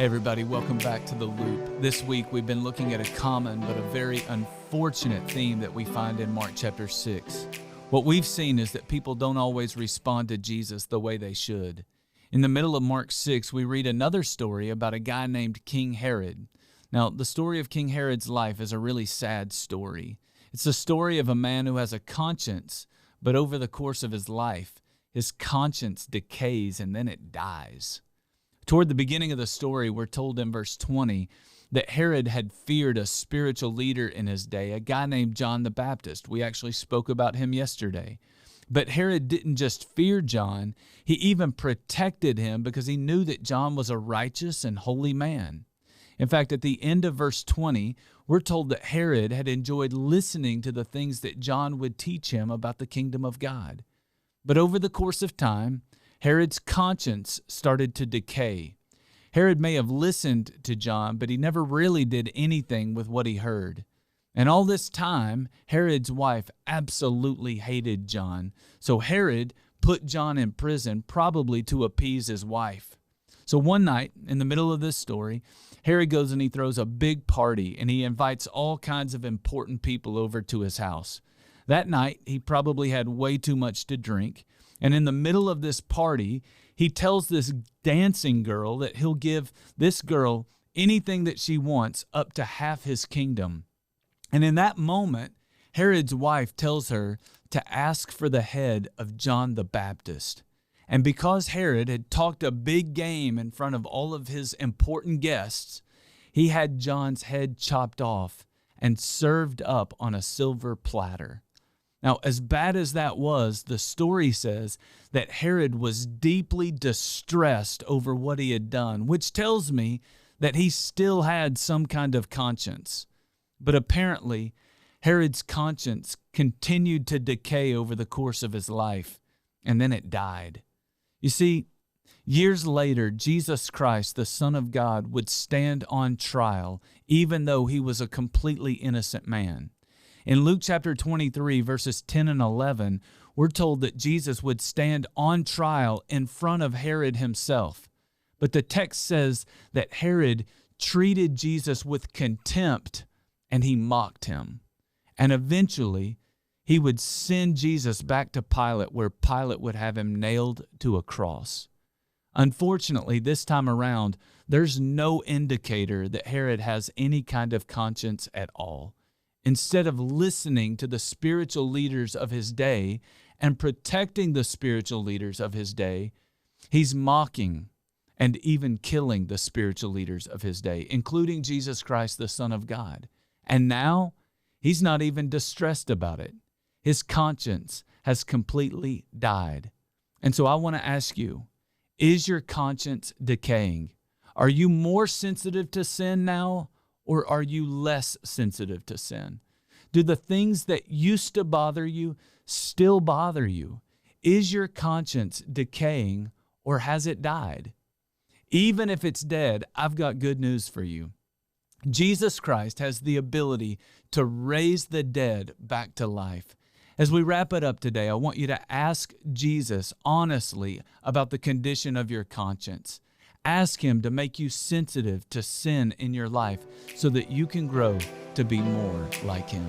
Hey everybody, welcome back to The Loop. This week we've been looking at a common but a very unfortunate theme that we find in Mark chapter 6. What we've seen is that people don't always respond to Jesus the way they should. In the middle of Mark 6, we read another story about a guy named King Herod. Now, the story of King Herod's life is a really sad story. It's the story of a man who has a conscience, but over the course of his life, his conscience decays and then it dies. Toward the beginning of the story, we're told in verse 20 that Herod had feared a spiritual leader in his day, a guy named John the Baptist. We actually spoke about him yesterday. But Herod didn't just fear John, he even protected him because he knew that John was a righteous and holy man. In fact, at the end of verse 20, we're told that Herod had enjoyed listening to the things that John would teach him about the kingdom of God. But over the course of time, Herod's conscience started to decay. Herod may have listened to John, but he never really did anything with what he heard. And all this time, Herod's wife absolutely hated John. So Herod put John in prison, probably to appease his wife. So one night, in the middle of this story, Herod goes and he throws a big party, and he invites all kinds of important people over to his house. That night, he probably had way too much to drink. And in the middle of this party, he tells this dancing girl that he'll give this girl anything that she wants, up to half his kingdom. And in that moment, Herod's wife tells her to ask for the head of John the Baptist. And because Herod had talked a big game in front of all of his important guests, he had John's head chopped off and served up on a silver platter. Now, as bad as that was, the story says that Herod was deeply distressed over what he had done, which tells me that he still had some kind of conscience. But apparently, Herod's conscience continued to decay over the course of his life, and then it died. You see, years later, Jesus Christ, the Son of God, would stand on trial, even though he was a completely innocent man. In Luke chapter 23, verses 10 and 11, we're told that Jesus would stand on trial in front of Herod himself. But the text says that Herod treated Jesus with contempt and he mocked him. And eventually, he would send Jesus back to Pilate, where Pilate would have him nailed to a cross. Unfortunately, this time around, there's no indicator that Herod has any kind of conscience at all. Instead of listening to the spiritual leaders of his day and protecting the spiritual leaders of his day, he's mocking and even killing the spiritual leaders of his day, including Jesus Christ, the Son of God. And now, he's not even distressed about it. His conscience has completely died. And so I want to ask you, is your conscience decaying? Are you more sensitive to sin now? Or are you less sensitive to sin? Do the things that used to bother you still bother you? Is your conscience decaying or has it died? Even if it's dead, I've got good news for you. Jesus Christ has the ability to raise the dead back to life. As we wrap it up today, I want you to ask Jesus honestly about the condition of your conscience. Ask him to make you sensitive to sin in your life so that you can grow to be more like him.